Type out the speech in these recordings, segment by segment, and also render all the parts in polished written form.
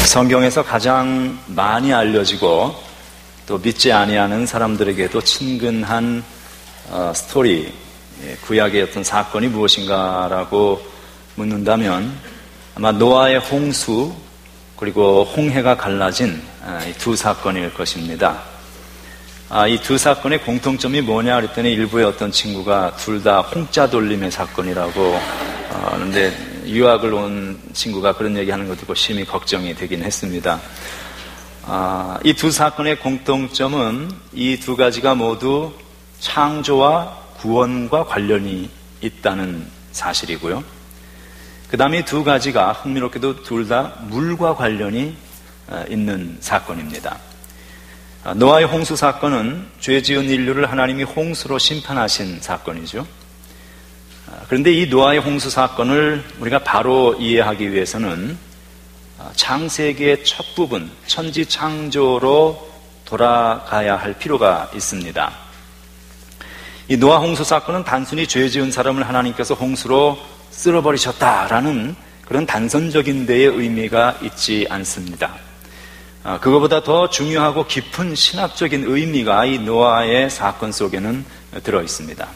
성경에서 가장 많이 알려지고 또 믿지 아니하는 사람들에게도 친근한 스토리, 구약의 어떤 사건이 무엇인가라고 묻는다면 아마 노아의 홍수 그리고 홍해가 갈라진 이 두 사건일 것입니다. 이 두 사건의 공통점이 뭐냐 그랬더니 일부의 어떤 친구가 둘 다 홍자 돌림의 사건이라고 하는데 유학을 온 친구가 그런 얘기하는 거 듣고 심히 걱정이 되긴 했습니다. 이 두 사건의 공통점은 이 두 가지가 모두 창조와 구원과 관련이 있다는 사실이고요. 그 다음에 이 두 가지가 흥미롭게도 둘 다 물과 관련이 있는 사건입니다. 노아의 홍수 사건은 죄 지은 인류를 하나님이 홍수로 심판하신 사건이죠. 그런데 이 노아의 홍수 사건을 우리가 바로 이해하기 위해서는 창세기의 첫 부분, 천지 창조로 돌아가야 할 필요가 있습니다. 이 노아 홍수 사건은 단순히 죄 지은 사람을 하나님께서 홍수로 쓸어버리셨다라는 그런 단선적인 데의 의미가 있지 않습니다. 그것보다 더 중요하고 깊은 신학적인 의미가 이 노아의 사건 속에는 들어있습니다.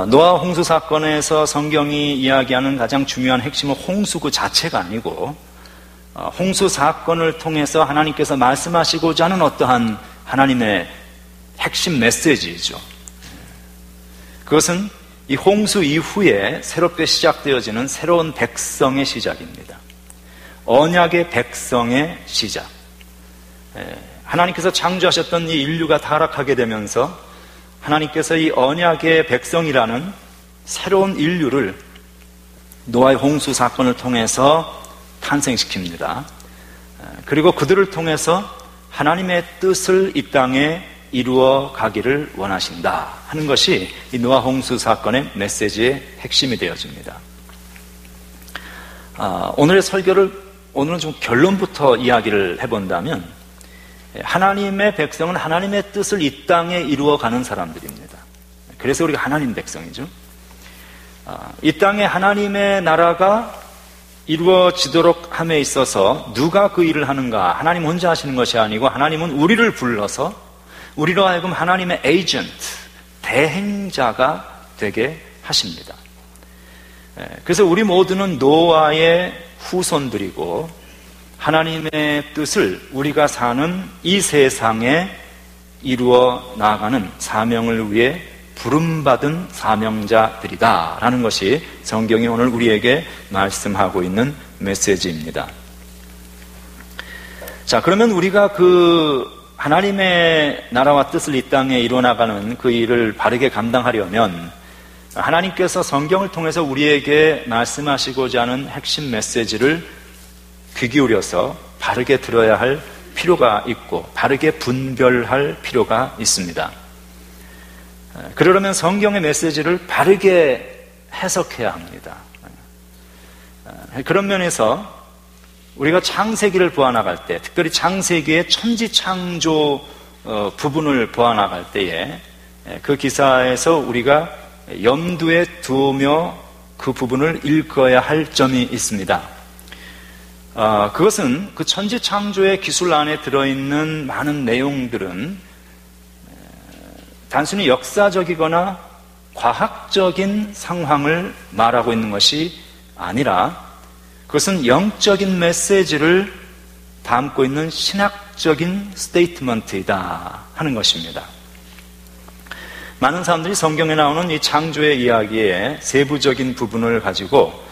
노아 홍수 사건에서 성경이 이야기하는 가장 중요한 핵심은 홍수 그 자체가 아니고 홍수 사건을 통해서 하나님께서 말씀하시고자 하는 어떠한 하나님의 핵심 메시지이죠. 그것은 이 홍수 이후에 새롭게 시작되어지는 새로운 백성의 시작입니다. 언약의 백성의 시작. 하나님께서 창조하셨던 이 인류가 타락하게 되면서 하나님께서 이 언약의 백성이라는 새로운 인류를 노아의 홍수 사건을 통해서 탄생시킵니다. 그리고 그들을 통해서 하나님의 뜻을 이 땅에 이루어 가기를 원하신다 하는 것이 이 노아 홍수 사건의 메시지의 핵심이 되어집니다. 오늘의 설교를 오늘은 좀 결론부터 이야기를 해본다면 하나님의 백성은 하나님의 뜻을 이 땅에 이루어가는 사람들입니다. 그래서 우리가 하나님 백성이죠. 이 땅에 하나님의 나라가 이루어지도록 함에 있어서 누가 그 일을 하는가? 하나님 혼자 하시는 것이 아니고 하나님은 우리를 불러서 우리로 하여금 하나님의 에이전트, 대행자가 되게 하십니다. 그래서 우리 모두는 노아의 후손들이고 하나님의 뜻을 우리가 사는 이 세상에 이루어 나아가는 사명을 위해 부름받은 사명자들이다라는 것이 성경이 오늘 우리에게 말씀하고 있는 메시지입니다. 자, 그러면 우리가 그 하나님의 나라와 뜻을 이 땅에 이루어 나가는 그 일을 바르게 감당하려면 하나님께서 성경을 통해서 우리에게 말씀하시고자 하는 핵심 메시지를 귀 기울여서 바르게 들어야 할 필요가 있고 바르게 분별할 필요가 있습니다. 그러려면 성경의 메시지를 바르게 해석해야 합니다. 그런 면에서 우리가 창세기를 보아나갈 때, 특별히 창세기의 천지창조 부분을 보아나갈 때에 그 기사에서 우리가 염두에 두며 그 부분을 읽어야 할 점이 있습니다. 그것은 그 천지창조의 기술 안에 들어있는 많은 내용들은 단순히 역사적이거나 과학적인 상황을 말하고 있는 것이 아니라 그것은 영적인 메시지를 담고 있는 신학적인 스테이트먼트이다 하는 것입니다. 많은 사람들이 성경에 나오는 이 창조의 이야기의 세부적인 부분을 가지고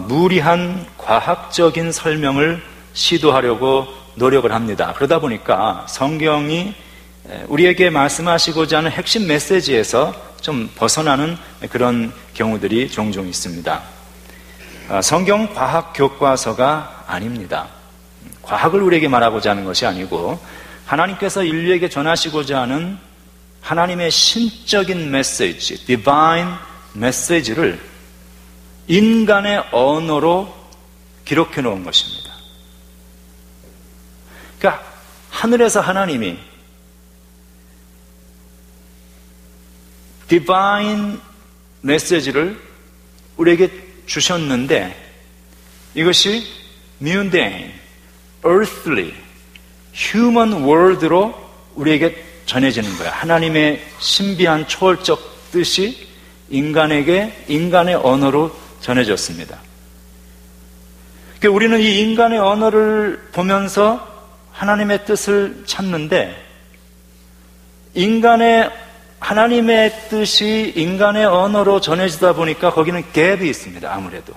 무리한 과학적인 설명을 시도하려고 노력을 합니다. 그러다 보니까 성경이 우리에게 말씀하시고자 하는 핵심 메시지에서 좀 벗어나는 그런 경우들이 종종 있습니다. 성경은 과학 교과서가 아닙니다. 과학을 우리에게 말하고자 하는 것이 아니고 하나님께서 인류에게 전하시고자 하는 하나님의 신적인 메시지, 디바인 메시지를 인간의 언어로 기록해 놓은 것입니다. 그러니까 하늘에서 하나님이 디바인 메시지를 우리에게 주셨는데 이것이 mundane, earthly, human world로 우리에게 전해지는 거야. 하나님의 신비한 초월적 뜻이 인간에게 인간의 언어로 전해졌습니다. 그러니까 우리는 이 인간의 언어를 보면서 하나님의 뜻을 찾는데 하나님의 뜻이 인간의 언어로 전해지다 보니까 거기는 갭이 있습니다. 아무래도.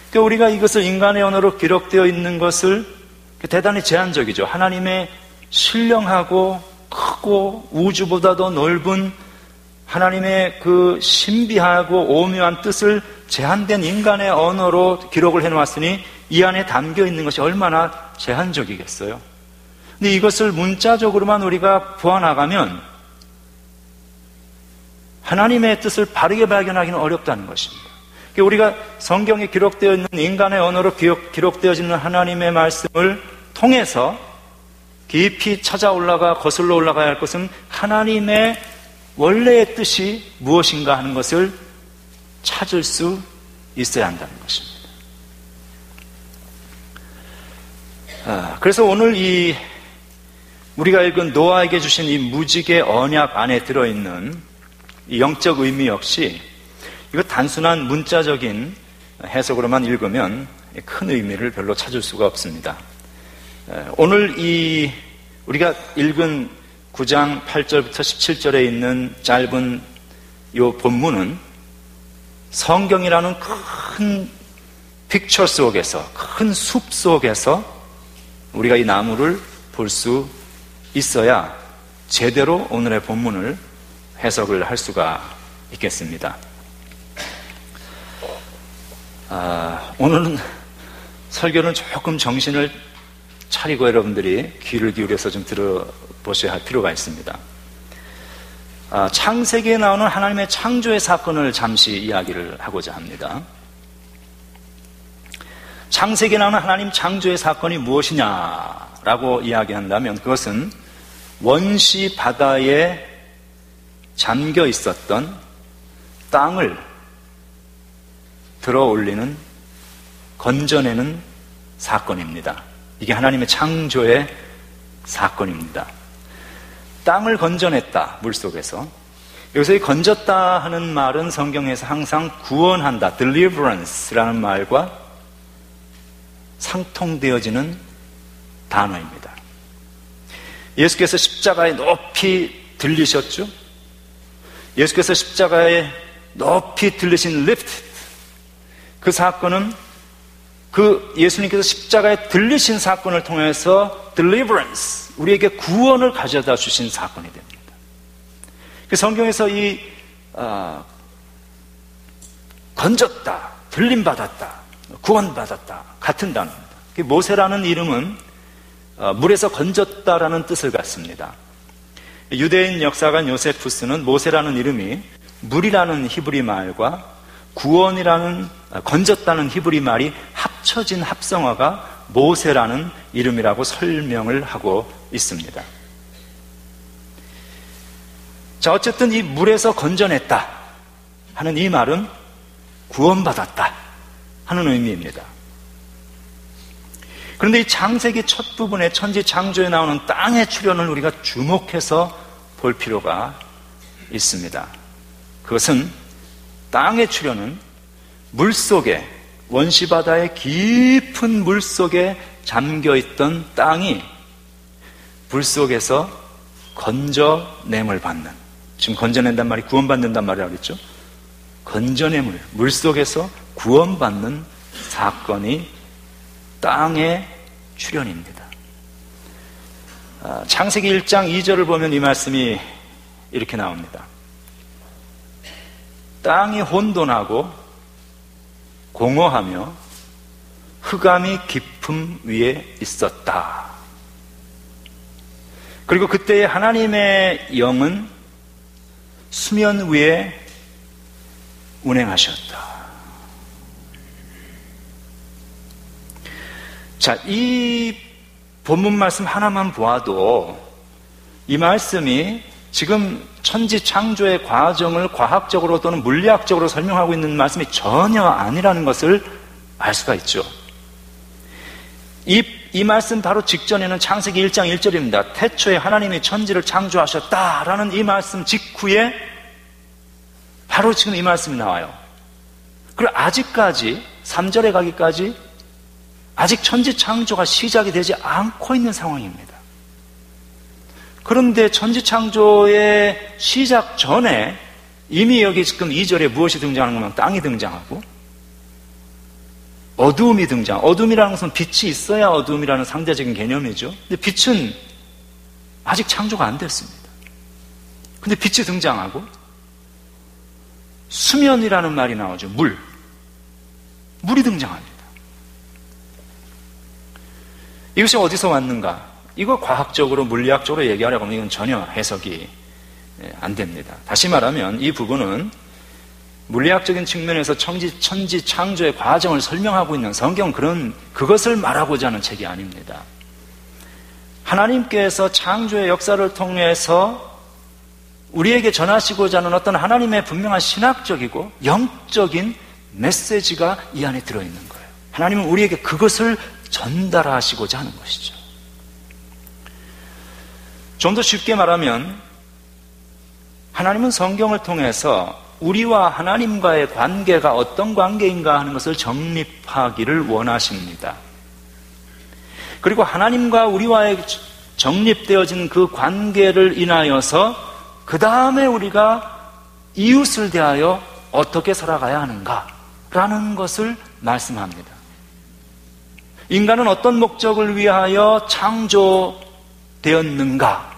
그러니까 우리가 이것을 인간의 언어로 기록되어 있는 것을 대단히 제한적이죠. 하나님의 신령하고 크고 우주보다도 넓은 하나님의 그 신비하고 오묘한 뜻을 제한된 인간의 언어로 기록을 해놓았으니 이 안에 담겨 있는 것이 얼마나 제한적이겠어요. 근데 이것을 문자적으로만 우리가 보아나가면 하나님의 뜻을 바르게 발견하기는 어렵다는 것입니다. 우리가 성경에 기록되어 있는 인간의 언어로 기록되어지는 하나님의 말씀을 통해서 깊이 찾아 올라가 거슬러 올라가야 할 것은 하나님의 원래의 뜻이 무엇인가 하는 것을 찾을 수 있어야 한다는 것입니다. 그래서 오늘 우리가 읽은 노아에게 주신 이 무지개 언약 안에 들어있는 이 영적 의미 역시 이거 단순한 문자적인 해석으로만 읽으면 큰 의미를 별로 찾을 수가 없습니다. 오늘 우리가 읽은 9장 8절부터 17절에 있는 짧은 이 본문은 성경이라는 큰 픽처 속에서, 큰 숲 속에서 우리가 이 나무를 볼 수 있어야 제대로 오늘의 본문을 해석을 할 수가 있겠습니다. 오늘은 설교는 조금 정신을 차리고 여러분들이 귀를 기울여서 좀 들어보셔야 할 필요가 있습니다. 창세기에 나오는 하나님의 창조의 사건을 잠시 이야기를 하고자 합니다. 창세기에 나오는 하나님 창조의 사건이 무엇이냐라고 이야기한다면 그것은 원시 바다에 잠겨 있었던 땅을 들어올리는, 건져내는 사건입니다. 이게 하나님의 창조의 사건입니다. 땅을 건져냈다, 물속에서. 여기서 이 건졌다 하는 말은 성경에서 항상 구원한다, deliverance라는 말과 상통되어지는 단어입니다. 예수께서 십자가에 높이 들리셨죠? 예수께서 십자가에 높이 들리신 lift, 그 사건은 예수님께서 십자가에 들리신 사건을 통해서 deliverance, 우리에게 구원을 가져다 주신 사건이 됩니다. 그 성경에서 건졌다, 들림받았다, 구원받았다 같은 단어입니다. 모세라는 이름은 물에서 건졌다라는 뜻을 갖습니다. 유대인 역사관 요세푸스는 모세라는 이름이 물이라는 히브리 말과 건졌다는 히브리 말이 합쳐진 합성어가 모세라는 이름이라고 설명을 하고 있습니다. 자, 어쨌든 이 물에서 건져냈다 하는 이 말은 구원받았다 하는 의미입니다. 그런데 이 창세기 첫 부분에 천지 창조에 나오는 땅의 출현을 우리가 주목해서 볼 필요가 있습니다. 그것은 땅의 출현은 물속에, 원시바다의 깊은 물속에 잠겨있던 땅이 물속에서 건져냄을 받는, 지금 건져낸단 말이 구원받는단 말이라고 했죠. 건져냄을, 물속에서 구원받는 사건이 땅의 출현입니다. 창세기 1장 2절을 보면 이 말씀이 이렇게 나옵니다. 땅이 혼돈하고 공허하며 흑암이 깊음 위에 있었다. 그리고 그때의 하나님의 영은 수면 위에 운행하셨다. 자, 이 본문 말씀 하나만 보아도 이 말씀이 지금 천지 창조의 과정을 과학적으로 또는 물리학적으로 설명하고 있는 말씀이 전혀 아니라는 것을 알 수가 있죠. 이 말씀 바로 직전에는 창세기 1장 1절입니다. 태초에 하나님이 천지를 창조하셨다라는 이 말씀 직후에 바로 지금 이 말씀이 나와요. 그리고 아직까지 3절에 가기까지 아직 천지 창조가 시작이 되지 않고 있는 상황입니다. 그런데 천지 창조의 시작 전에 이미 여기 지금 2절에 무엇이 등장하는 거면 땅이 등장하고 어두움이 어두움이라는 것은 빛이 있어야 어두움이라는 상대적인 개념이죠. 근데 빛은 아직 창조가 안 됐습니다. 근데 빛이 등장하고 수면이라는 말이 나오죠. 물이 등장합니다. 이것이 어디서 왔는가? 이거 과학적으로 물리학적으로 얘기하려고 하면 이건 전혀 해석이 안 됩니다. 다시 말하면 이 부분은 물리학적인 측면에서 천지 창조의 과정을 설명하고 있는 성경 그것을 말하고자 하는 책이 아닙니다. 하나님께서 창조의 역사를 통해서 우리에게 전하시고자 하는 어떤 하나님의 분명한 신학적이고 영적인 메시지가 이 안에 들어있는 거예요. 하나님은 우리에게 그것을 전달하시고자 하는 것이죠. 좀 더 쉽게 말하면 하나님은 성경을 통해서 우리와 하나님과의 관계가 어떤 관계인가 하는 것을 정립하기를 원하십니다. 그리고 하나님과 우리와의 정립되어진 그 관계를 인하여서 그 다음에 우리가 이웃을 대하여 어떻게 살아가야 하는가라는 것을 말씀합니다. 인간은 어떤 목적을 위하여 창조되었는가?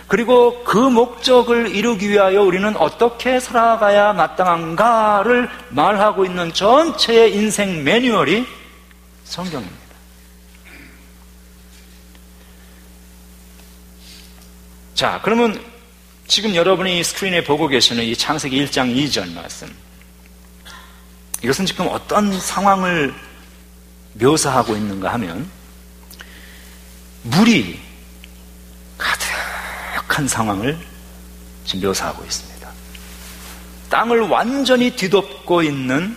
그리고 그 목적을 이루기 위하여 우리는 어떻게 살아가야 마땅한가를 말하고 있는 전체의 인생 매뉴얼이 성경입니다. 자, 그러면 지금 여러분이 스크린에 보고 계시는 이 창세기 1장 2절 말씀, 이것은 지금 어떤 상황을 묘사하고 있는가 하면 물이 가득한 상황을 지금 묘사하고 있습니다. 땅을 완전히 뒤덮고 있는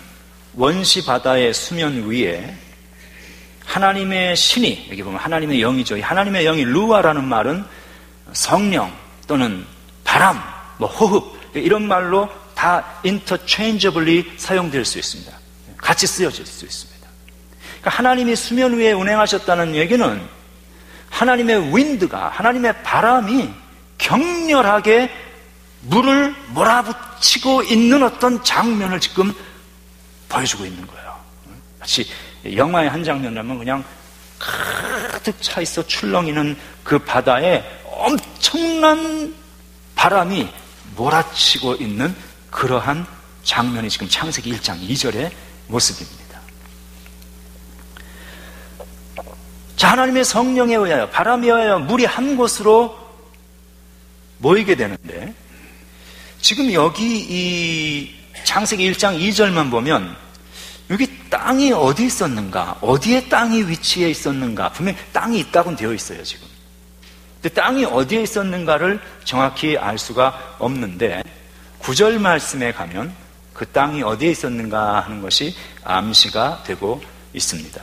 원시 바다의 수면 위에 하나님의 신이, 여기 보면 하나님의 영이죠. 하나님의 영이 루아라는 말은 성령 또는 바람, 호흡 이런 말로 다 interchangeably 사용될 수 있습니다. 같이 쓰여질 수 있습니다. 그러니까 하나님이 수면 위에 운행하셨다는 얘기는 하나님의 윈드가, 하나님의 바람이 격렬하게 물을 몰아붙이고 있는 어떤 장면을 지금 보여주고 있는 거예요. 마치 영화의 한 장면이라면 그냥 가득 차 있어 출렁이는 그 바다에 엄청난 바람이 몰아치고 있는 그러한 장면이 지금 창세기 1장 2절의 모습입니다. 자, 하나님의 성령에 의하여, 바람에 의하여 물이 한 곳으로 모이게 되는데, 지금 여기 이 창세기 1장 2절만 보면 여기 땅이 어디 있었는가, 어디에 땅이 위치해 있었는가, 분명히 땅이 있다고는 되어 있어요 지금. 근데 땅이 어디에 있었는가를 정확히 알 수가 없는데 9절 말씀에 가면 그 땅이 어디에 있었는가 하는 것이 암시가 되고 있습니다.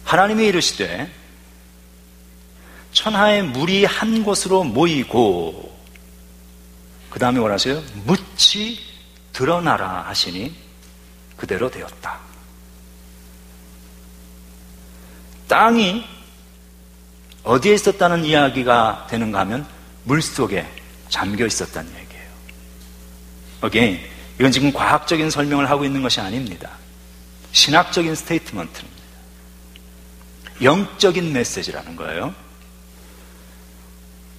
하나님이 이르시되 천하의 물이 한 곳으로 모이고, 그 다음에 뭐라 하세요? 묻이 드러나라 하시니 그대로 되었다. 땅이 어디에 있었다는 이야기가 되는가 하면 물속에 잠겨 있었다는 얘기예요. Again, 이건 지금 과학적인 설명을 하고 있는 것이 아닙니다. 신학적인 스테이트먼트입니다. 영적인 메시지라는 거예요.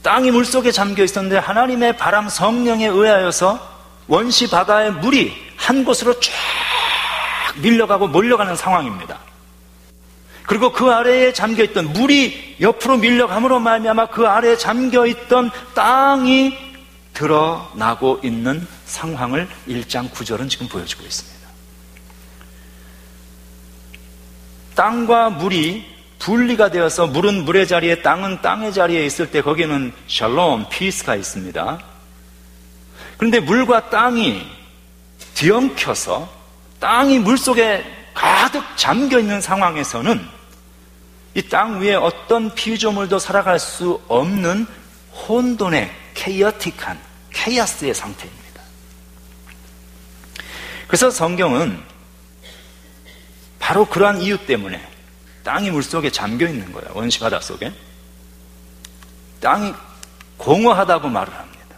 땅이 물속에 잠겨 있었는데 하나님의 바람 성령에 의하여서 원시 바다의 물이 한 곳으로 쫙 밀려가고 몰려가는 상황입니다. 그리고 그 아래에 잠겨있던 물이 옆으로 밀려감으로 말미암아 그 아래에 잠겨있던 땅이 드러나고 있는 상황을 1장 9절은 지금 보여주고 있습니다. 땅과 물이 분리가 되어서 물은 물의 자리에 땅은 땅의 자리에 있을 때 거기에는 샬롬, 피스가 있습니다. 그런데 물과 땅이 뒤엉켜서 땅이 물속에 가득 잠겨 있는 상황에서는 이 땅 위에 어떤 피조물도 살아갈 수 없는 혼돈의 케이어틱한 케이아스의 상태입니다. 그래서 성경은 바로 그러한 이유 때문에 땅이 물속에 잠겨 있는 거예요. 원시 바다 속에. 땅이 공허하다고 말을 합니다.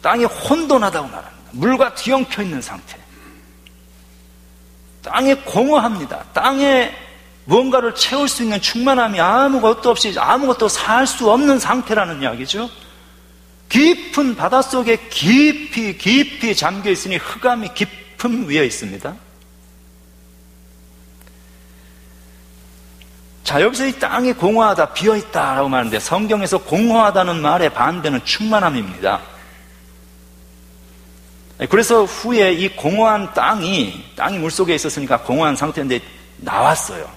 땅이 혼돈하다고 말합니다. 물과 뒤엉켜 있는 상태. 땅이 공허합니다. 땅에 무언가를 채울 수 있는 충만함이 아무것도 없이 아무것도 살 수 없는 상태라는 이야기죠. 깊은 바닷속에 깊이 잠겨 있으니 흑암이 깊음 위에 있습니다. 자, 여기서 이 땅이 공허하다, 비어있다라고 말하는데 성경에서 공허하다는 말의 반대는 충만함입니다. 그래서 후에 이 공허한 땅이 물속에 있었으니까 공허한 상태인데 나왔어요.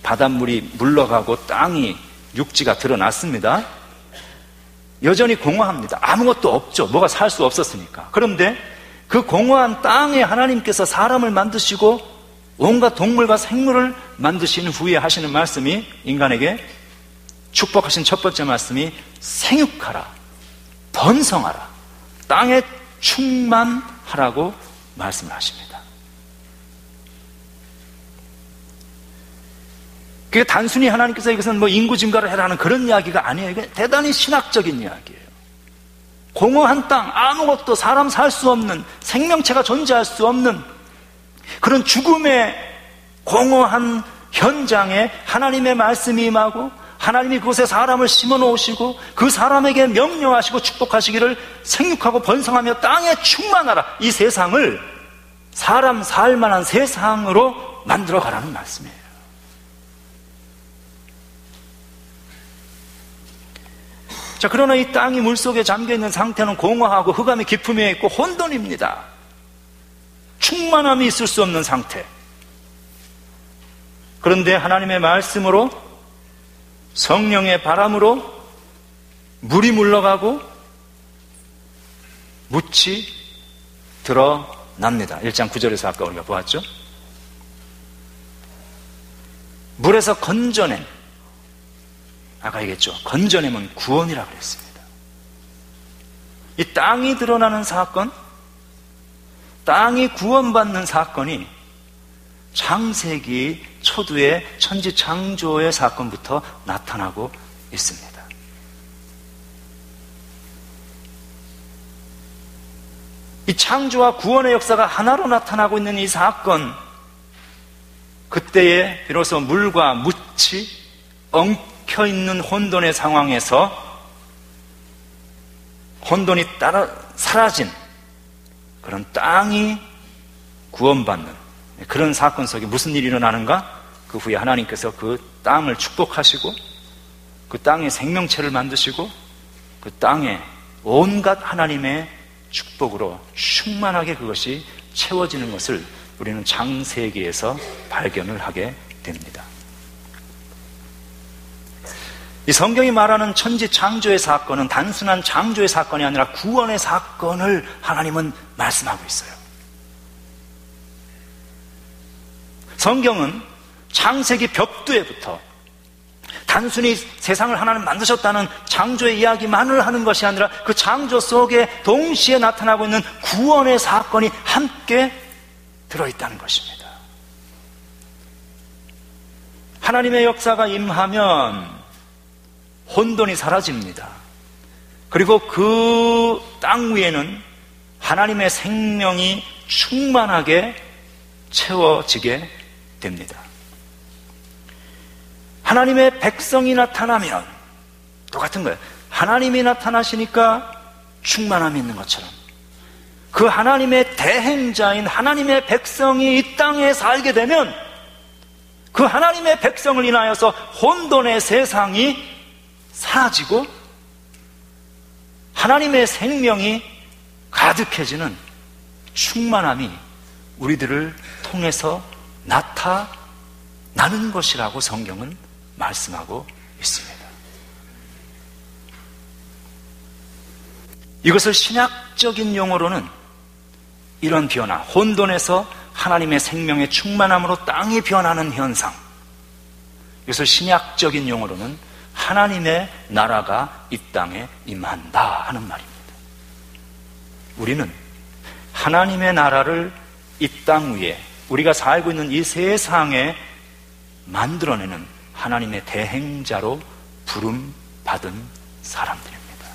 바닷물이 물러가고 땅이 육지가 드러났습니다. 여전히 공허합니다. 아무것도 없죠. 뭐가 살 수 없었으니까. 그런데 그 공허한 땅에 하나님께서 사람을 만드시고 온갖 동물과 생물을 만드신 후에 하시는 말씀이 인간에게 축복하신 첫 번째 말씀이 생육하라, 번성하라, 땅에 충만하라고 말씀을 하십니다. 그게 단순히 하나님께서 이것은 인구 증가를 해라는 그런 이야기가 아니에요. 이게 대단히 신학적인 이야기예요. 공허한 땅, 아무것도 사람 살 수 없는, 생명체가 존재할 수 없는 그런 죽음의 공허한 현장에 하나님의 말씀이 임하고 하나님이 그곳에 사람을 심어 놓으시고 그 사람에게 명령하시고 축복하시기를 생육하고 번성하며 땅에 충만하라. 이 세상을 사람 살 만한 세상으로 만들어 가라는 말씀이에요. 자, 그러나 이 땅이 물속에 잠겨있는 상태는 공허하고 흑암이 깊음에 있고 혼돈입니다. 충만함이 있을 수 없는 상태. 그런데 하나님의 말씀으로 성령의 바람으로 물이 물러가고 묻이 드러납니다. 1장 9절에서 아까 우리가 보았죠. 물에서 건져낸, 아까 얘기했죠. 건져내면 구원이라고 그랬습니다. 이 땅이 드러나는 사건, 땅이 구원받는 사건이 창세기 초두의 천지창조의 사건부터 나타나고 있습니다. 이 창조와 구원의 역사가 하나로 나타나고 있는 이 사건, 그때에 비로소 물과 묻이 엉켜있는 혼돈의 상황에서 혼돈이 사라진 그런 땅이 구원받는 그런 사건 속에 무슨 일이 일어나는가? 그 후에 하나님께서 그 땅을 축복하시고 그 땅에 생명체를 만드시고 그 땅에 온갖 하나님의 축복으로 충만하게 그것이 채워지는 것을 우리는 창세기에서 발견을 하게 됩니다. 이 성경이 말하는 천지 창조의 사건은 단순한 창조의 사건이 아니라 구원의 사건을 하나님은 말씀하고 있어요. 성경은 창세기 벽두에부터 단순히 세상을 하나님 만드셨다는 창조의 이야기만을 하는 것이 아니라 그 창조 속에 동시에 나타나고 있는 구원의 사건이 함께 들어있다는 것입니다. 하나님의 역사가 임하면 혼돈이 사라집니다. 그리고 그 땅 위에는 하나님의 생명이 충만하게 채워지게 됩니다. 하나님의 백성이 나타나면 똑같은 거예요. 하나님이 나타나시니까 충만함이 있는 것처럼 그 하나님의 대행자인 하나님의 백성이 이 땅에 살게 되면 그 하나님의 백성을 인하여서 혼돈의 세상이 사라지고 하나님의 생명이 가득해지는 충만함이 우리들을 통해서 나타나는 것이라고 성경은 말씀하고 있습니다. 이것을 신학적인 용어로는 이런 변화, 혼돈에서 하나님의 생명의 충만함으로 땅이 변하는 현상, 이것을 신약적인 용어로는 하나님의 나라가 이 땅에 임한다 하는 말입니다. 우리는 하나님의 나라를 이 땅 위에, 우리가 살고 있는 이 세상에 만들어내는 하나님의 대행자로 부름받은 사람들입니다.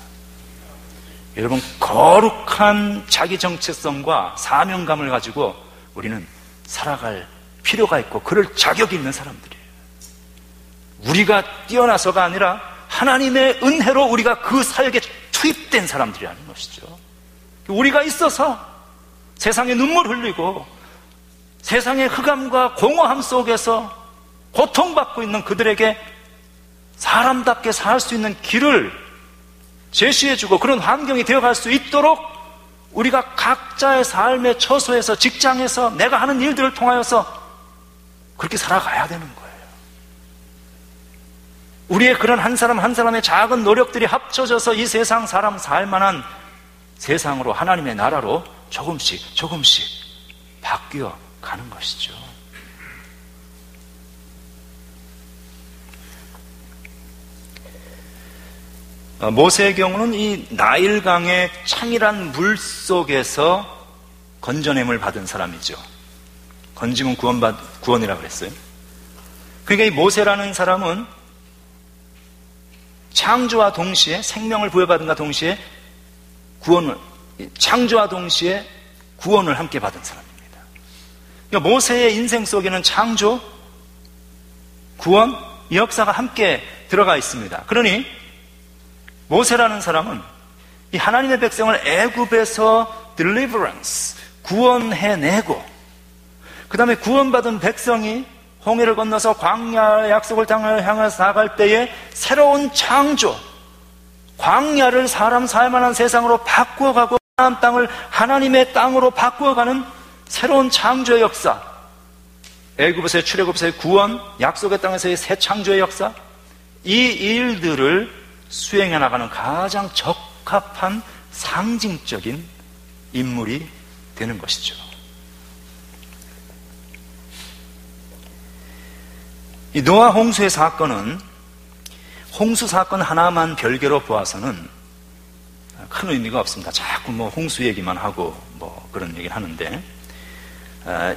여러분, 거룩한 자기 정체성과 사명감을 가지고 우리는 살아갈 필요가 있고 그럴 자격이 있는 사람들이에요. 우리가 뛰어나서가 아니라 하나님의 은혜로 우리가 그 사역에 투입된 사람들이라는 것이죠. 우리가 있어서 세상에 눈물 흘리고 세상의 흑암과 공허함 속에서 고통받고 있는 그들에게 사람답게 살 수 있는 길을 제시해주고 그런 환경이 되어갈 수 있도록 우리가 각자의 삶의 처소에서, 직장에서 내가 하는 일들을 통하여서 그렇게 살아가야 되는 거예요. 우리의 그런 한 사람 한 사람의 작은 노력들이 합쳐져서 이 세상 사람 살만한 세상으로, 하나님의 나라로 조금씩 바뀌어 가는 것이죠. 모세의 경우는 이 나일강의 창이란 물 속에서 건져냄을 받은 사람이죠. 건지면 구원이라고 그랬어요. 그러니까 이 모세라는 사람은 창조와 동시에, 생명을 부여받은과 동시에 창조와 동시에 구원을 함께 받은 사람입니다. 그러니까 모세의 인생 속에는 창조, 구원, 이 역사가 함께 들어가 있습니다. 그러니 모세라는 사람은 이 하나님의 백성을 애굽에서 deliverance, 구원해내고, 그 다음에 구원받은 백성이 홍해를 건너서 광야 약속을 땅을 향해서 나갈 때에 새로운 창조, 광야를 사람 살만한 세상으로 바꾸어가고 하나님 땅을 하나님의 땅으로 바꾸어가는 새로운 창조의 역사, 애굽에서의 출애굽에서의 구원, 약속의 땅에서의 새 창조의 역사, 이 일들을 수행해 나가는 가장 적합한 상징적인 인물이 되는 것이죠. 이 노아 홍수의 사건은 홍수 사건 하나만 별개로 보아서는 큰 의미가 없습니다. 자꾸 홍수 얘기만 하고 그런 얘기를 하는데,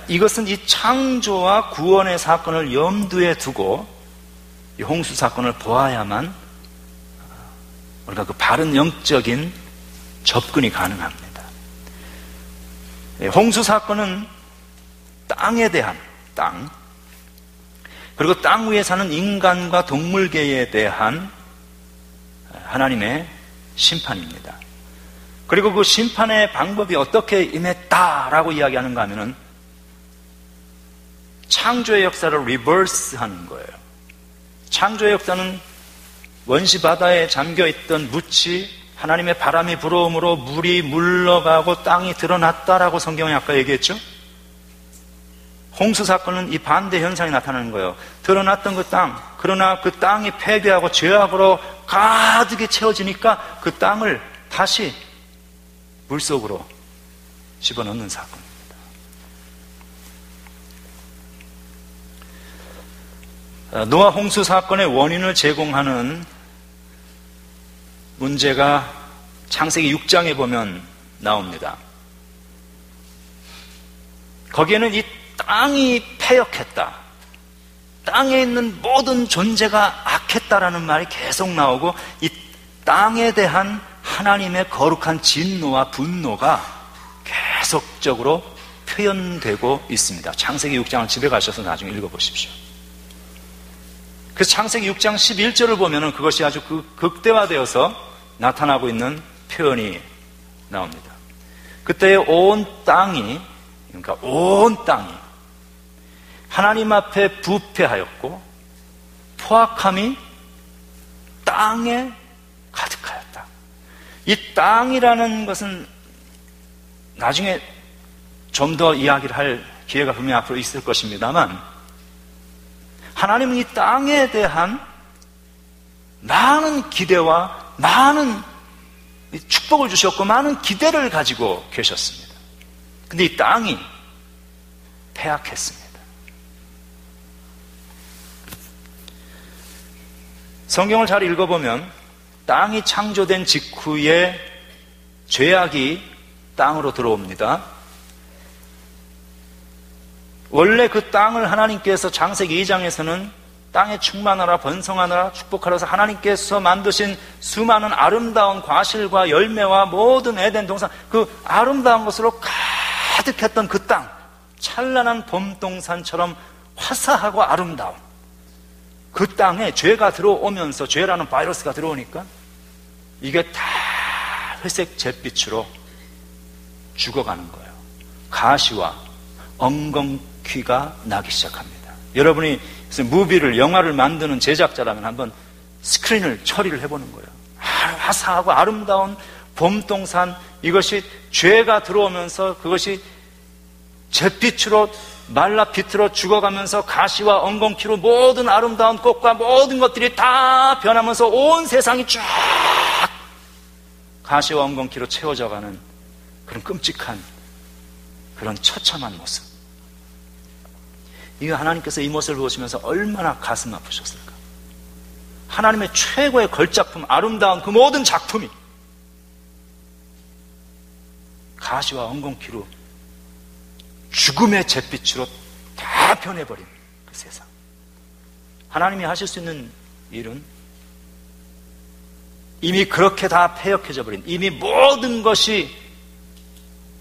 이것은 이 창조와 구원의 사건을 염두에 두고 이 홍수 사건을 보아야만 우리가 그 바른 영적인 접근이 가능합니다. 홍수 사건은 땅에 대한, 땅, 그리고 땅 위에 사는 인간과 동물계에 대한 하나님의 심판입니다. 그리고 그 심판의 방법이 어떻게 임했다라고 이야기하는가 하면은 창조의 역사를 리버스 하는 거예요. 창조의 역사는 원시 바다에 잠겨있던 묻이 하나님의 바람이 불어옴으로 물이 물러가고 땅이 드러났다라고 성경이 아까 얘기했죠? 홍수 사건은 이 반대 현상이 나타나는 거예요. 드러났던 그 땅, 그러나 그 땅이 폐괴하고 죄악으로 가득히 채워지니까 그 땅을 다시 물속으로 집어넣는 사건입니다. 노아 홍수 사건의 원인을 제공하는 문제가 창세기 6장에 보면 나옵니다. 거기에는 이 땅이 패역했다, 땅에 있는 모든 존재가 악했다라는 말이 계속 나오고, 이 땅에 대한 하나님의 거룩한 진노와 분노가 계속적으로 표현되고 있습니다. 창세기 6장을 집에 가셔서 나중에 읽어보십시오. 그래서 창세기 6장 11절을 보면 그것이 아주 극대화되어서 나타나고 있는 표현이 나옵니다. 그때 온 땅이, 그러니까 온 땅이 하나님 앞에 부패하였고 포악함이 땅에 가득하였다. 이 땅이라는 것은 나중에 좀 더 이야기를 할 기회가 분명히 앞으로 있을 것입니다만, 하나님은 이 땅에 대한 많은 기대와 많은 축복을 주셨고 많은 기대를 가지고 계셨습니다. 근데 이 땅이 패악했습니다. 성경을 잘 읽어보면 땅이 창조된 직후에 죄악이 땅으로 들어옵니다. 원래 그 땅을 하나님께서 창세기 2장에서는 땅에 충만하라 번성하라 축복하라 해서 하나님께서 만드신 수많은 아름다운 과실과 열매와 모든 에덴 동산, 그 아름다운 것으로 가득했던 그 땅, 찬란한 봄동산처럼 화사하고 아름다운 그 땅에 죄가 들어오면서, 죄라는 바이러스가 들어오니까 이게 다 회색 잿빛으로 죽어가는 거예요. 가시와 엉겅퀴가 나기 시작합니다. 여러분이 무비를, 영화를 만드는 제작자라면 한번 스크린을 처리를 해보는 거예요. 화사하고 아름다운 봄동산, 이것이 죄가 들어오면서 그것이 잿빛으로 말라 비틀어 죽어가면서 가시와 엉겅퀴로 모든 아름다운 꽃과 모든 것들이 다 변하면서 온 세상이 쫙 가시와 엉겅퀴로 채워져가는 그런 끔찍한, 그런 처참한 모습. 이거 하나님께서 이 모습을 보시면서 얼마나 가슴 아프셨을까. 하나님의 최고의 걸작품, 아름다운 그 모든 작품이 가시와 엉겅퀴로 죽음의 잿빛으로 다 변해버린 그 세상. 하나님이 하실 수 있는 일은 이미 그렇게 다 폐역해져 버린, 이미 모든 것이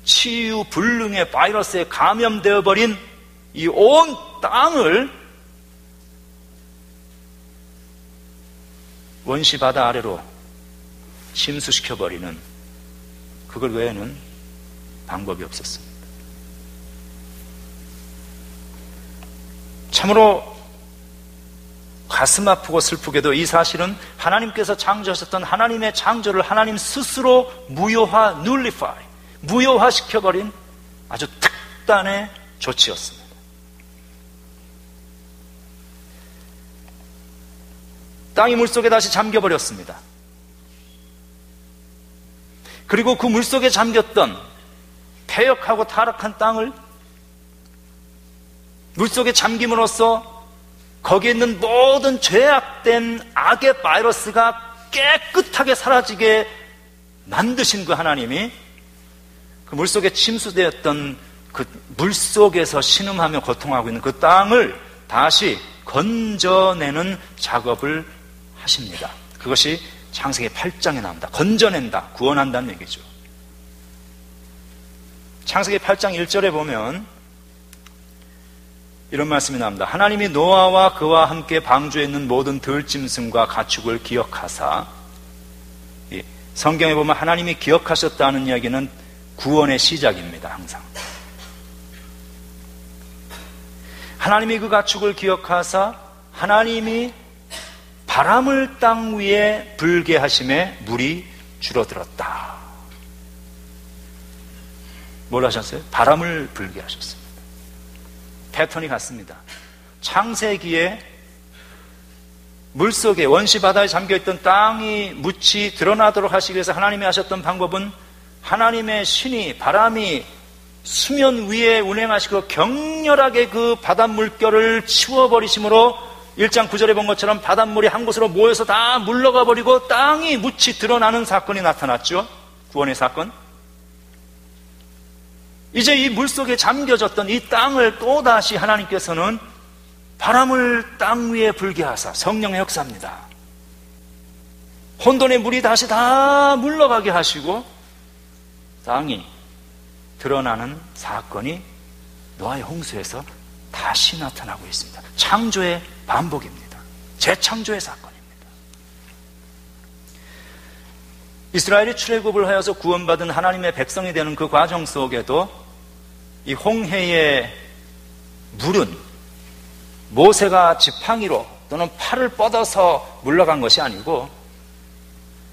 치유불능의 바이러스에 감염되어 버린 이 온 땅을 원시 바다 아래로 침수시켜버리는, 그걸 외에는 방법이 없었습니다. 참으로 가슴 아프고 슬프게도 이 사실은 하나님께서 창조하셨던 하나님의 창조를 하나님 스스로 무효화, nullify, 무효화시켜버린 아주 특단의 조치였습니다. 땅이 물속에 다시 잠겨버렸습니다. 그리고 그 물속에 잠겼던 폐역하고 타락한 땅을 물속에 잠김으로써 거기에 있는 모든 죄악된 악의 바이러스가 깨끗하게 사라지게 만드신 그 하나님이 그 물속에 침수되었던 그 물속에서 신음하며 고통하고 있는 그 땅을 다시 건져내는 작업을 하십니다. 그것이 창세기 8장에 나옵니다. 건져낸다, 구원한다는 얘기죠. 창세기 8장 1절에 보면 이런 말씀이 나옵니다. 하나님이 노아와 그와 함께 방주에 있는 모든 들짐승과 가축을 기억하사, 성경에 보면 하나님이 기억하셨다는 이야기는 구원의 시작입니다. 항상 하나님이 그 가축을 기억하사 하나님이 바람을 땅 위에 불게 하심에 물이 줄어들었다. 뭘 하셨어요? 바람을 불게 하셨습니다. 패턴이 같습니다. 창세기에 물속에 원시 바다에 잠겨있던 땅이 묻히 드러나도록 하시기 위해서 하나님이 하셨던 방법은 하나님의 신이, 바람이 수면 위에 운행하시고 격렬하게 그 바닷물결을 치워버리심으로 1장 9절에 본 것처럼 바닷물이 한 곳으로 모여서 다 물러가 버리고 땅이 묻히 드러나는 사건이 나타났죠. 구원의 사건. 이제 이 물속에 잠겨졌던 이 땅을 또다시 하나님께서는 바람을 땅 위에 불게 하사, 성령의 역사입니다. 혼돈의 물이 다시 다 물러가게 하시고 땅이 드러나는 사건이 노아의 홍수에서 다시 나타나고 있습니다. 창조의 반복입니다. 재창조의 사건입니다. 이스라엘이 출애굽을 하여서 구원받은 하나님의 백성이 되는 그 과정 속에도 이 홍해의 물은 모세가 지팡이로 또는 팔을 뻗어서 물러간 것이 아니고,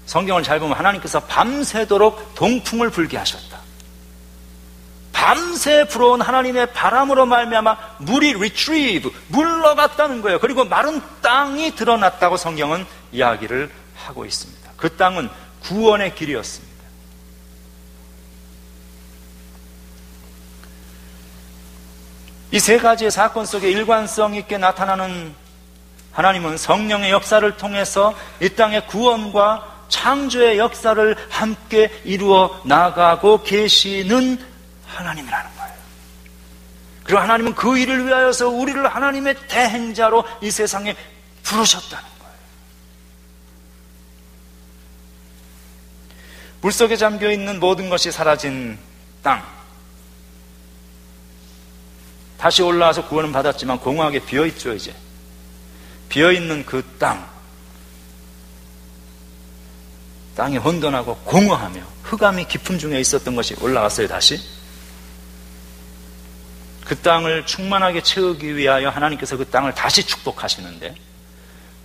성경을 잘 보면 하나님께서 밤새도록 동풍을 불게 하셨다. 밤새 불어온 하나님의 바람으로 말미암아 물이 retrieve, 물러갔다는 거예요. 그리고 마른 땅이 드러났다고 성경은 이야기를 하고 있습니다. 그 땅은 구원의 길이었습니다. 이 세 가지의 사건 속에 일관성 있게 나타나는 하나님은 성령의 역사를 통해서 이 땅의 구원과 창조의 역사를 함께 이루어 나가고 계시는 하나님이라는 거예요. 그리고 하나님은 그 일을 위하여서 우리를 하나님의 대행자로 이 세상에 부르셨다는 거예요. 물속에 잠겨있는 모든 것이 사라진 땅, 다시 올라와서 구원은 받았지만 공허하게 비어있죠. 이제 비어있는 그 땅이 혼돈하고 공허하며 흑암이 깊음 중에 있었던 것이 올라왔어요. 다시 그 땅을 충만하게 채우기 위하여 하나님께서 그 땅을 다시 축복하시는데,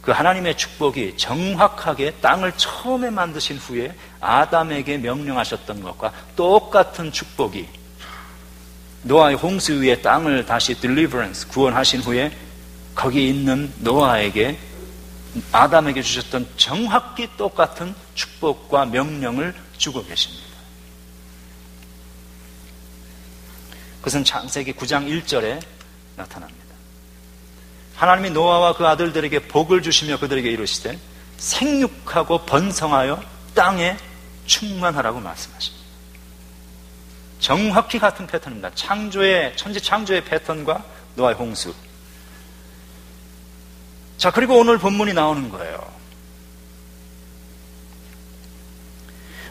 그 하나님의 축복이 정확하게 땅을 처음에 만드신 후에 아담에게 명령하셨던 것과 똑같은 축복이 노아의 홍수 위에 땅을 다시 deliverance, 구원하신 후에 거기 있는 노아에게, 아담에게 주셨던 정확히 똑같은 축복과 명령을 주고 계십니다. 그것은 창세기 9장 1절에 나타납니다. 하나님이 노아와 그 아들들에게 복을 주시며 그들에게 이르시되 생육하고 번성하여 땅에 충만하라고 말씀하십니다. 정확히 같은 패턴입니다. 천지 창조의 패턴과 노아의 홍수. 자, 그리고 오늘 본문이 나오는 거예요.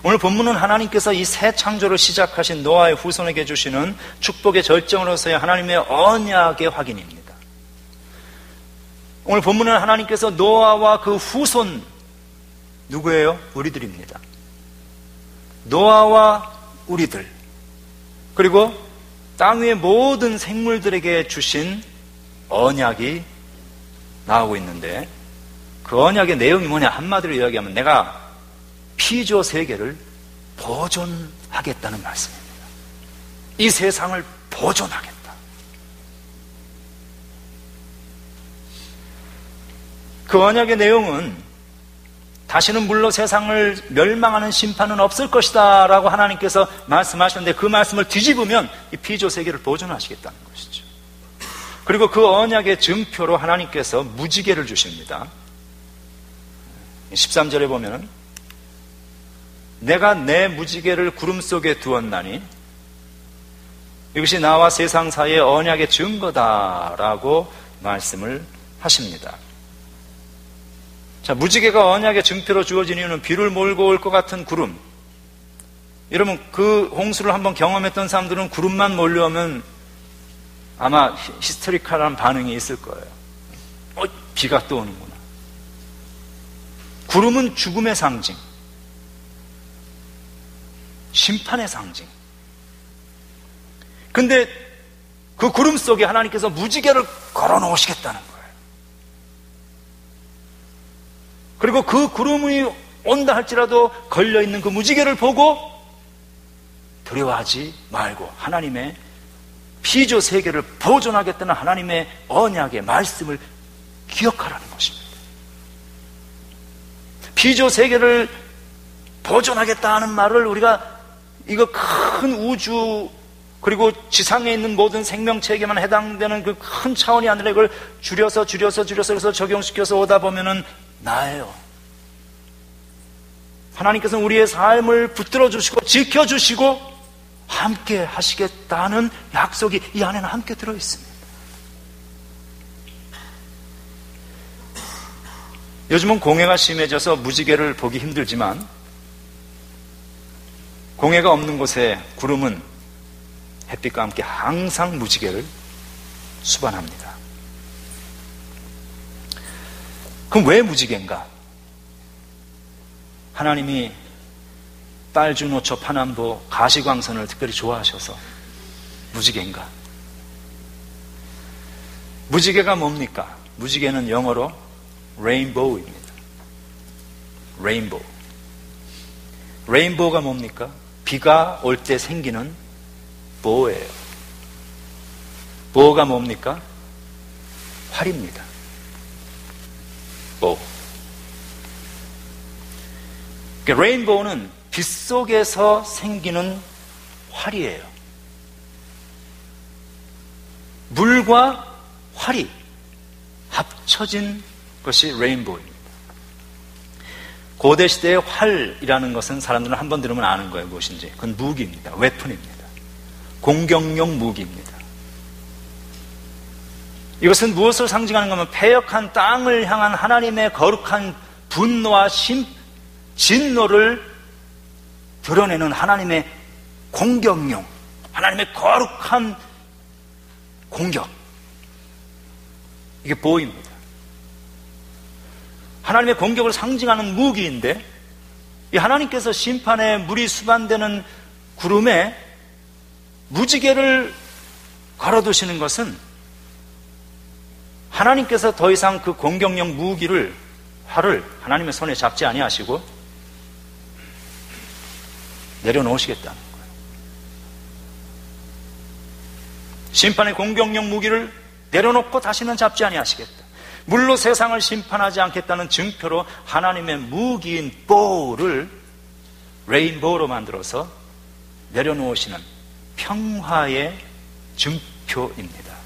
오늘 본문은 하나님께서 이 새 창조를 시작하신 노아의 후손에게 주시는 축복의 절정으로서의 하나님의 언약의 확인입니다. 오늘 본문은 하나님께서 노아와 그 후손, 누구예요? 우리들입니다. 노아와 우리들, 그리고 땅 위의 모든 생물들에게 주신 언약이 나오고 있는데, 그 언약의 내용이 뭐냐? 한마디로 이야기하면 내가 피조 세계를 보존하겠다는 말씀입니다. 이 세상을 보존하겠다. 그 언약의 내용은 다시는 물로 세상을 멸망하는 심판은 없을 것이다 라고 하나님께서 말씀하셨는데, 그 말씀을 뒤집으면 이 피조 세계를 보존하시겠다는 것이죠. 그리고 그 언약의 증표로 하나님께서 무지개를 주십니다. 13절에 보면 내가 내 무지개를 구름 속에 두었나니 이것이 나와 세상 사이의 언약의 증거다라고 말씀을 하십니다. 자, 무지개가 언약의 증표로 주어진 이유는 비를 몰고 올 것 같은 구름. 여러분, 그 홍수를 한번 경험했던 사람들은 구름만 몰려오면 아마 히스테리컬한 반응이 있을 거예요. 비가 또 오는구나. 구름은 죽음의 상징, 심판의 상징. 근데 그 구름 속에 하나님께서 무지개를 걸어 놓으시겠다는 거예요. 그리고 그 구름이 온다 할지라도 걸려있는 그 무지개를 보고 두려워하지 말고 하나님의 피조 세계를 보존하겠다는 하나님의 언약의 말씀을 기억하라는 것입니다. 피조 세계를 보존하겠다 하는 말을 우리가 이거 큰 우주 그리고 지상에 있는 모든 생명체에게만 해당되는 그 큰 차원이 아니라 이걸 줄여서 그래서 적용시켜서 오다 보면은 나예요. 하나님께서는 우리의 삶을 붙들어 주시고 지켜 주시고 함께 하시겠다는 약속이 이 안에는 함께 들어 있습니다. 요즘은 공해가 심해져서 무지개를 보기 힘들지만 공해가 없는 곳에 구름은 햇빛과 함께 항상 무지개를 수반합니다. 그럼 왜 무지개인가? 하나님이 빨주노초 파남보 가시광선을 특별히 좋아하셔서 무지개인가? 무지개가 뭡니까? 무지개는 영어로 레인보우입니다. 레인보우. 레인보우가 뭡니까? 비가 올 때 생기는 보우예요. 보우가 뭡니까? 활입니다. 보우. 레인보우는 빛 속에서 생기는 활이에요. 물과 활이 합쳐진 것이 레인보우입니다. 고대 시대의 활이라는 것은 사람들은 한 번 들으면 아는 거예요. 무엇인지. 그건 무기입니다. 웨폰입니다. 공격용 무기입니다. 이것은 무엇을 상징하는 거면 패역한 땅을 향한 하나님의 거룩한 분노와 진노를 드러내는 하나님의 공격용, 하나님의 거룩한 공격. 이게 보호입니다. 하나님의 공격을 상징하는 무기인데, 이 하나님께서 심판에 물이 수반되는 구름에 무지개를 걸어두시는 것은 하나님께서 더 이상 그 공격용 무기를, 활을 하나님의 손에 잡지 아니하시고 내려놓으시겠다는 거예요. 심판의 공격용 무기를 내려놓고 다시는 잡지 아니하시겠다. 물로 세상을 심판하지 않겠다는 증표로 하나님의 무기인 보우를 레인보우로 만들어서 내려놓으시는 평화의 증표입니다.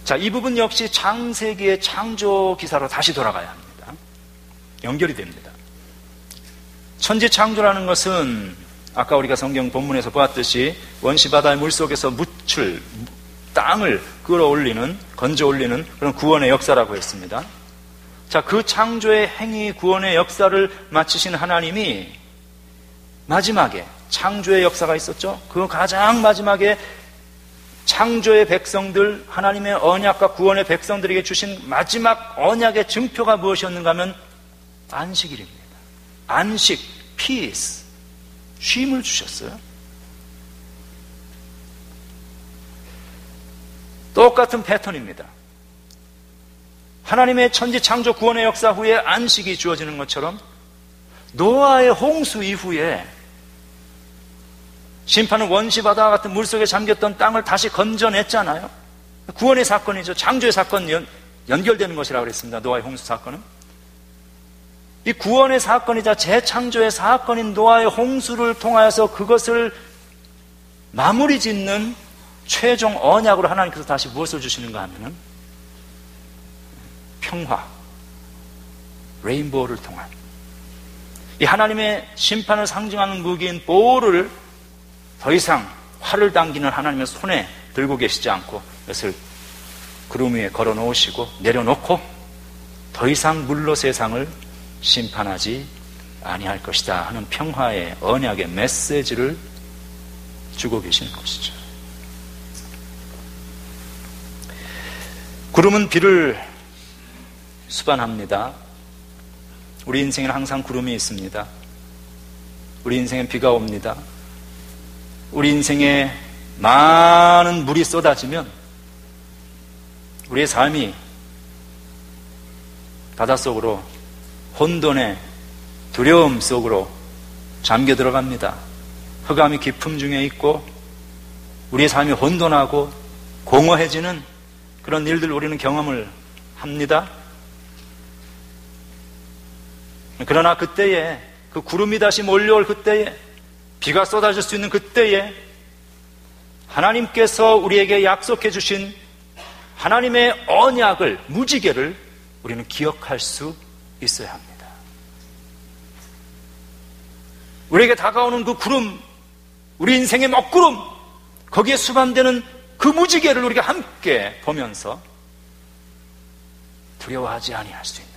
자, 이 부분 역시 창세기의 창조 기사로 다시 돌아가야 합니다. 연결이 됩니다. 천지 창조라는 것은 아까 우리가 성경 본문에서 보았듯이 원시바다의 물속에서 묻힐 땅을 끌어올리는, 건져 올리는 그런 구원의 역사라고 했습니다. 자, 그 창조의 행위, 구원의 역사를 마치신 하나님이 마지막에 창조의 역사가 있었죠. 그 가장 마지막에 창조의 백성들, 하나님의 언약과 구원의 백성들에게 주신 마지막 언약의 증표가 무엇이었는가 하면 안식일입니다. 안식, peace, 쉼을 주셨어요. 똑같은 패턴입니다. 하나님의 천지 창조 구원의 역사 후에 안식이 주어지는 것처럼 노아의 홍수 이후에 심판은 원시바다와 같은 물속에 잠겼던 땅을 다시 건져냈잖아요. 구원의 사건이죠. 창조의 사건 연결되는 것이라고 그랬습니다. 노아의 홍수 사건은. 이 구원의 사건이자 재창조의 사건인 노아의 홍수를 통하여서 그것을 마무리 짓는 최종 언약으로 하나님께서 다시 무엇을 주시는가 하면은 평화, 레인보우를 통한 이 하나님의 심판을 상징하는 무기인 보호를 더 이상 활을 당기는 하나님의 손에 들고 계시지 않고 그것을 구름 위에 걸어 놓으시고 내려놓고 더 이상 물로 세상을 심판하지 아니할 것이다 하는 평화의 언약의 메시지를 주고 계시는 것이죠. 구름은 비를 수반합니다. 우리 인생에는 항상 구름이 있습니다. 우리 인생엔 비가 옵니다. 우리 인생에 많은 물이 쏟아지면 우리의 삶이 바닷속으로 혼돈의 두려움 속으로 잠겨 들어갑니다. 흑암이 깊음 중에 있고 우리의 삶이 혼돈하고 공허해지는 그런 일들 우리는 경험을 합니다. 그러나 그때에 그 구름이 다시 몰려올 그때에 비가 쏟아질 수 있는 그때에 하나님께서 우리에게 약속해 주신 하나님의 언약을, 무지개를 우리는 기억할 수 있어야 합니다. 우리에게 다가오는 그 구름, 우리 인생의 먹구름, 거기에 수반되는 그 무지개를 우리가 함께 보면서 두려워하지 아니할 수 있는,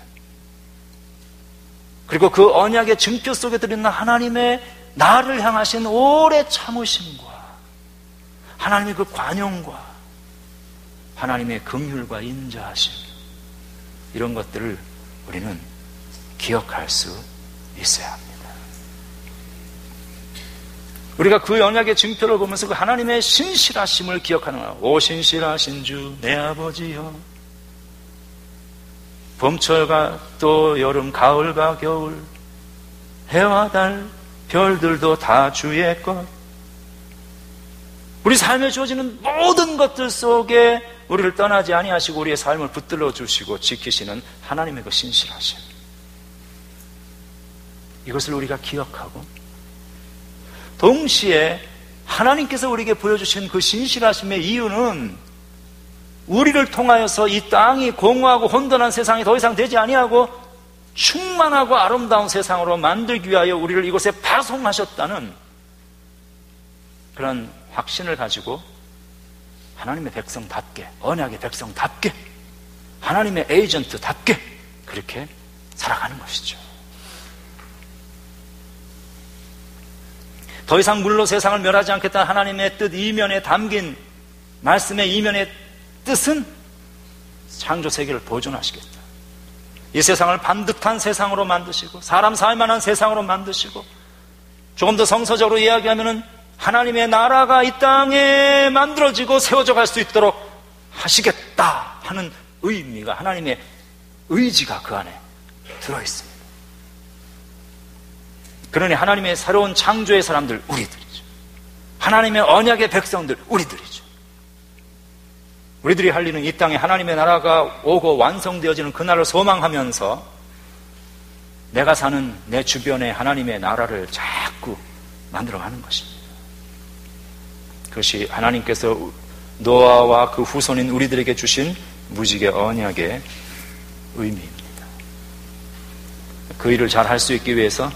그리고 그 언약의 증표 속에 들어있는 하나님의 나를 향하신 오래 참으심과 하나님의 그 관용과 하나님의 긍휼과 인자하심, 이런 것들을 우리는 기억할 수 있어야 합니다. 우리가 그 언약의 증표를 보면서 그 하나님의 신실하심을 기억하는 거예요. 오 신실하신 주 내 아버지여, 봄철과 또 여름, 가을과 겨울, 해와 달, 별들도 다 주의 것. 우리 삶에 주어지는 모든 것들 속에 우리를 떠나지 아니하시고 우리의 삶을 붙들어 주시고 지키시는 하나님의 그 신실하심, 이것을 우리가 기억하고 동시에 하나님께서 우리에게 보여주신 그 신실하심의 이유는 우리를 통하여서 이 땅이 공허하고 혼돈한 세상이 더 이상 되지 아니하고 충만하고 아름다운 세상으로 만들기 위하여 우리를 이곳에 파송하셨다는 그런 확신을 가지고 하나님의 백성답게, 언약의 백성답게, 하나님의 에이전트답게 그렇게 살아가는 것이죠. 더 이상 물로 세상을 멸하지 않겠다는 하나님의 뜻 이면에 담긴 말씀의 이면의 뜻은 창조 세계를 보존하시겠다. 이 세상을 반듯한 세상으로 만드시고 사람 살만한 세상으로 만드시고 조금 더 성서적으로 이야기하면은 하나님의 나라가 이 땅에 만들어지고 세워져 갈 수 있도록 하시겠다 하는 의미가, 하나님의 의지가 그 안에 들어있습니다. 그러니 하나님의 새로운 창조의 사람들 우리들이죠. 하나님의 언약의 백성들 우리들이죠. 우리들이 할 일은 이 땅에 하나님의 나라가 오고 완성되어지는 그날을 소망하면서 내가 사는 내 주변에 하나님의 나라를 자꾸 만들어가는 것입니다. 그것이 하나님께서 노아와 그 후손인 우리들에게 주신 무지개 언약의 의미입니다. 그 일을 잘 할 수 있기 위해서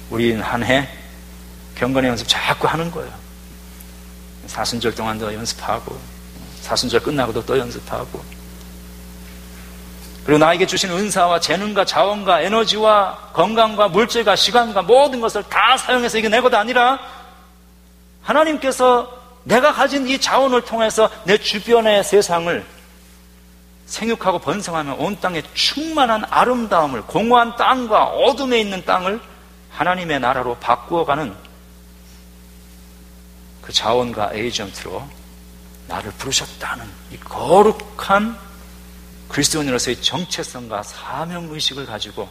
우리는 한 해 경건의 연습 자꾸 하는 거예요. 사순절 동안도 연습하고 사순절 끝나고도 또 연습하고, 그리고 나에게 주신 은사와 재능과 자원과 에너지와 건강과 물질과 시간과 모든 것을 다 사용해서 이겨낸 것도 아니라 하나님께서 내가 가진 이 자원을 통해서 내 주변의 세상을 생육하고 번성하며 온 땅에 충만한 아름다움을, 공허한 땅과 어둠에 있는 땅을 하나님의 나라로 바꾸어가는 그 자원과 에이전트로 나를 부르셨다는 이 거룩한 그리스도인으로서의 정체성과 사명의식을 가지고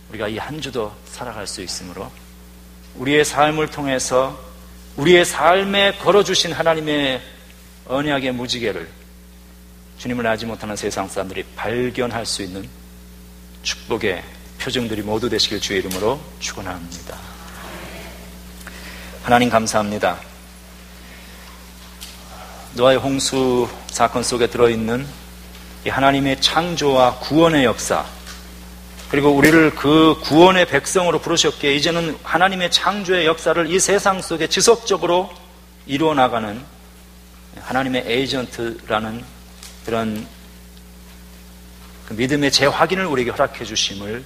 우리가 이 한 주도 살아갈 수 있으므로 우리의 삶을 통해서 우리의 삶에 걸어주신 하나님의 언약의 무지개를 주님을 알지 못하는 세상 사람들이 발견할 수 있는 축복의 표정들이 모두 되시길 주의 이름으로 축원합니다. 하나님 감사합니다. 노아의 홍수 사건 속에 들어있는 이 하나님의 창조와 구원의 역사, 그리고 우리를 그 구원의 백성으로 부르셨기에 이제는 하나님의 창조의 역사를 이 세상 속에 지속적으로 이루어 나가는 하나님의 에이전트라는 그런 그 믿음의 재확인을 우리에게 허락해 주심을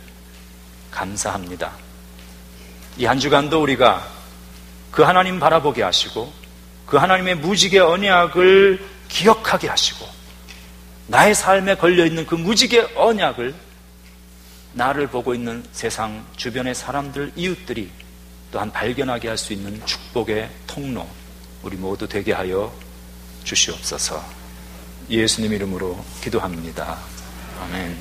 감사합니다. 이 한 주간도 우리가 그 하나님 바라보게 하시고 그 하나님의 무지개 언약을 기억하게 하시고 나의 삶에 걸려있는 그 무지개 언약을 나를 보고 있는 세상 주변의 사람들, 이웃들이 또한 발견하게 할 수 있는 축복의 통로 우리 모두 되게 하여 주시옵소서. 예수님 이름으로 기도합니다. 아멘.